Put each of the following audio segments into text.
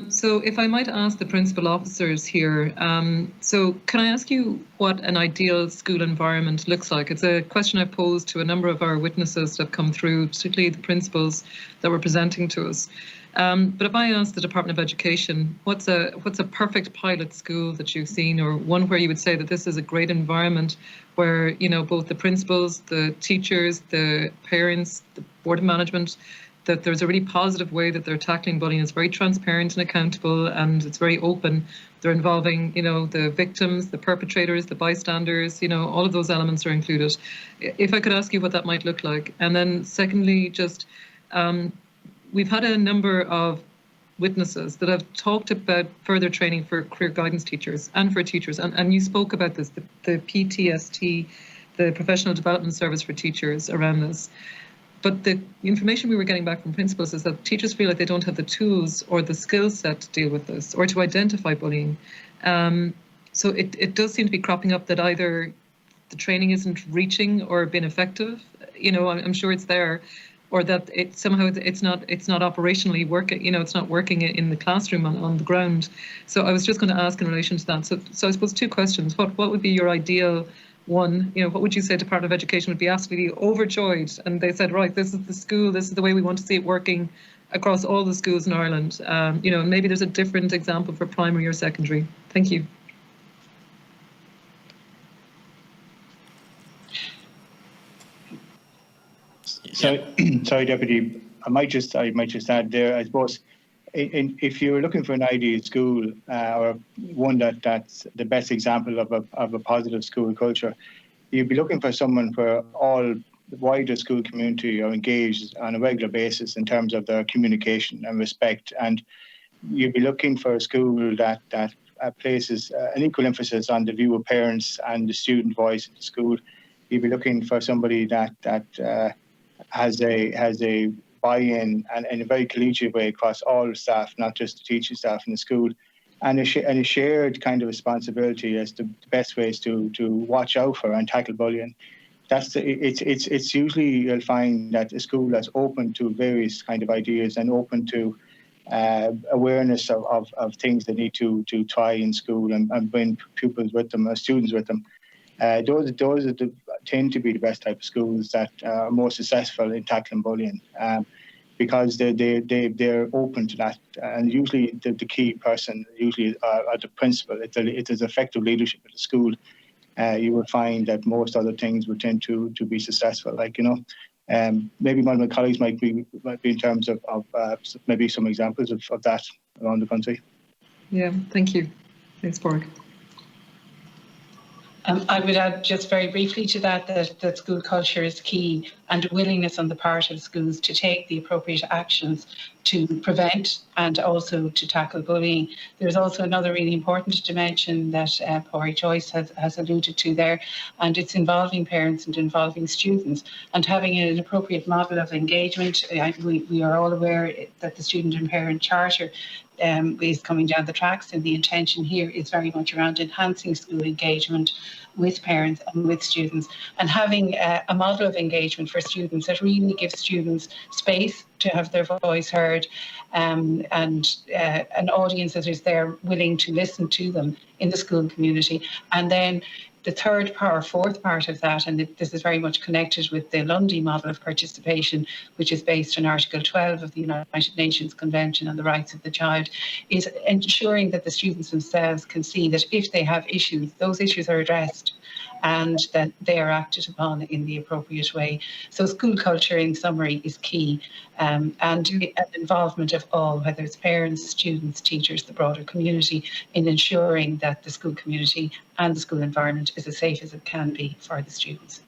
So if I might ask the principal officers here, so can I ask you what an ideal school environment looks like? It's a question I've posed to a number of our witnesses that have come through, particularly the principals that were presenting to us. But if I ask the Department of Education, what's a perfect pilot school that you've seen, or one where you would say that this is a great environment where, you know, both the principals, the teachers, the parents, the board of management, that there's a really positive way that they're tackling bullying. It's very transparent and accountable, and it's very open. They're involving, you know, the victims, the perpetrators, the bystanders, you know, all of those elements are included. If I could ask you what that might look like. And then secondly, just we've had a number of witnesses that have talked about further training for career guidance teachers and for teachers. And you spoke about this, the PTST, the Professional Development Service for Teachers around this. But the information we were getting back from principals is that teachers feel like they don't have the tools or the skill set to deal with this or to identify bullying. So it does seem to be cropping up that either the training isn't reaching or been effective. You know, I'm sure it's there, or that it somehow it's not operationally working. You know, it's not working in the classroom on the ground. So I was just going to ask in relation to that. So I suppose two questions. What would be your ideal one? You know, what would you say Department of Education would be absolutely overjoyed? And they said, right, this is the school, this is the way we want to see it working across all the schools in Ireland. You know, maybe there's a different example for primary or secondary. Thank you. Sorry, Deputy. I might just add there. I suppose, if you're looking for an ideal school or one that's the best example of a positive school culture, you'd be looking for someone where all the wider school community are engaged on a regular basis in terms of their communication and respect. And you'd be looking for a school that places an equal emphasis on the view of parents and the student voice in the school. You'd be looking for somebody that has a buy-in and in a very collegiate way across all the staff, not just the teaching staff in the school, and a shared kind of responsibility as to the best ways to watch out for and tackle bullying. It's usually, you'll find that a school that's open to various kind of ideas and open to awareness of things they need to try in school and bring pupils with them, students with them. Those tend to be the best type of schools that are more successful in tackling bullying, because they're open to that. And usually the key person usually are the principal. It is effective leadership at the school. You will find that most other things would tend to be successful. Like, you know, maybe one of my colleagues might be in terms of maybe some examples of that around the country. Yeah, thank you. Thanks, Borg. I would add just very briefly to that school culture is key, and willingness on the part of schools to take the appropriate actions to prevent and also to tackle bullying. There's also another really important dimension that Pádraig Joyce has alluded to there, and it's involving parents and involving students and having an appropriate model of engagement. We are all aware that the Student and Parent Charter is coming down the tracks, and the intention here is very much around enhancing school engagement with parents and with students, and having a model of engagement for students that really gives students space to have their voice heard, and an audience that is there willing to listen to them in the school community. And then the third part or fourth part of that, and this is very much connected with the Lundy model of participation, which is based on Article 12 of the United Nations Convention on the Rights of the Child, is ensuring that the students themselves can see that if they have issues, those issues are addressed and that they are acted upon in the appropriate way. So school culture, in summary, is key, and an involvement of all, whether it's parents, students, teachers, the broader community, in ensuring that the school community and the school environment is as safe as it can be for the students.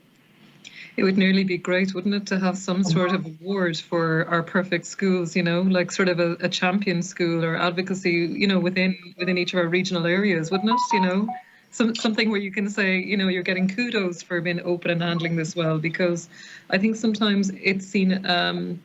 It would nearly be great, wouldn't it, to have some sort of award for our perfect schools, you know, like sort of a champion school or advocacy, you know, within each of our regional areas, wouldn't it, you know? Something where you can say, you know, you're getting kudos for being open and handling this well, because I think sometimes it's seen,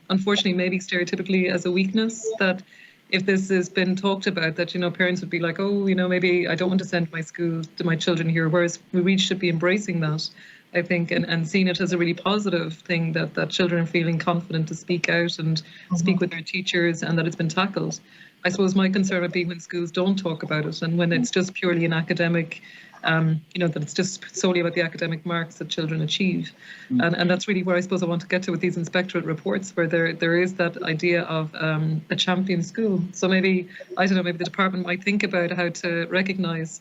unfortunately, maybe stereotypically as a weakness, that if this has been talked about, that, you know, parents would be like, oh, you know, maybe I don't want to send my children here, whereas we really should be embracing that, I think, and seeing it as a really positive thing, that children are feeling confident to speak out and speak with their teachers, and that it's been tackled. I suppose my concern would be when schools don't talk about it, and when it's just purely an academic, that it's just solely about the academic marks that children achieve. And that's really where I suppose I want to get to with these inspectorate reports, where there is that idea of a champion school. So maybe, I don't know, maybe the department might think about how to recognise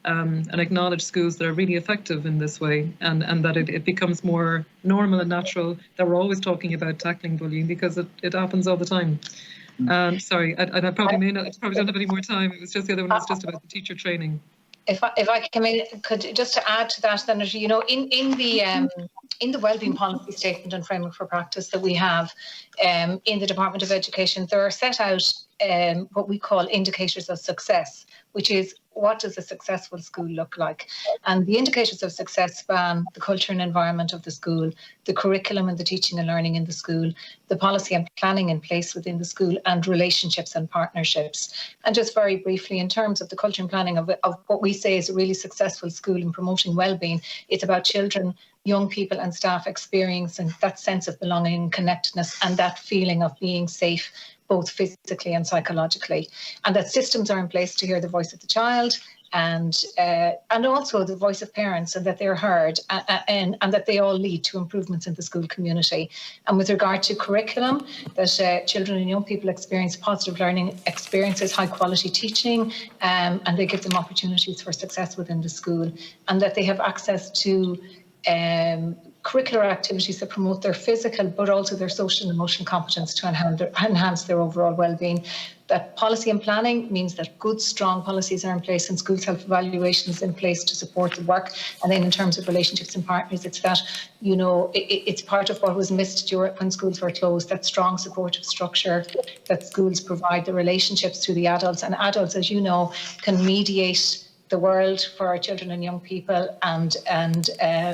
and acknowledge schools that are really effective in this way, and that it becomes more normal and natural that we're always talking about tackling bullying, because it happens all the time. Sorry, I probably don't have any more time. It was just the other one was just about the teacher training. If I could just to add to that, then, in the wellbeing policy statement and framework for practice that we have in the Department of Education, there are set out what we call indicators of success, which is what does a successful school look like? And the indicators of success span the culture and environment of the school, the curriculum and the teaching and learning in the school, the policy and planning in place within the school, and relationships and partnerships. And just very briefly, in terms of the culture and planning of what we say is a really successful school in promoting wellbeing, it's about children, young people and staff experiencing that sense of belonging and connectedness and that feeling of being safe, both physically and psychologically, and that systems are in place to hear the voice of the child and also the voice of parents, and that they're heard and that they all lead to improvements in the school community. And with regard to curriculum, that children and young people experience positive learning experiences, high quality teaching, and they give them opportunities for success within the school, and that they have access to curricular activities that promote their physical but also their social and emotional competence to enhance their overall well-being. That policy and planning means that good, strong policies are in place and school self-evaluation is in place to support the work. And then in terms of relationships and partners, it's that, it's part of what was missed when schools were closed, that strong supportive structure that schools provide, the relationships through the adults. And adults, as you know, can mediate the world for our children and young people and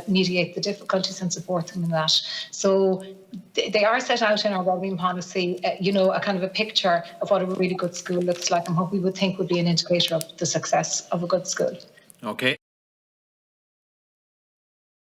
mediate the difficulties and support them in that. So they are set out in our wellbeing policy, a kind of a picture of what a really good school looks like and what we would think would be an indicator of the success of a good school. Okay,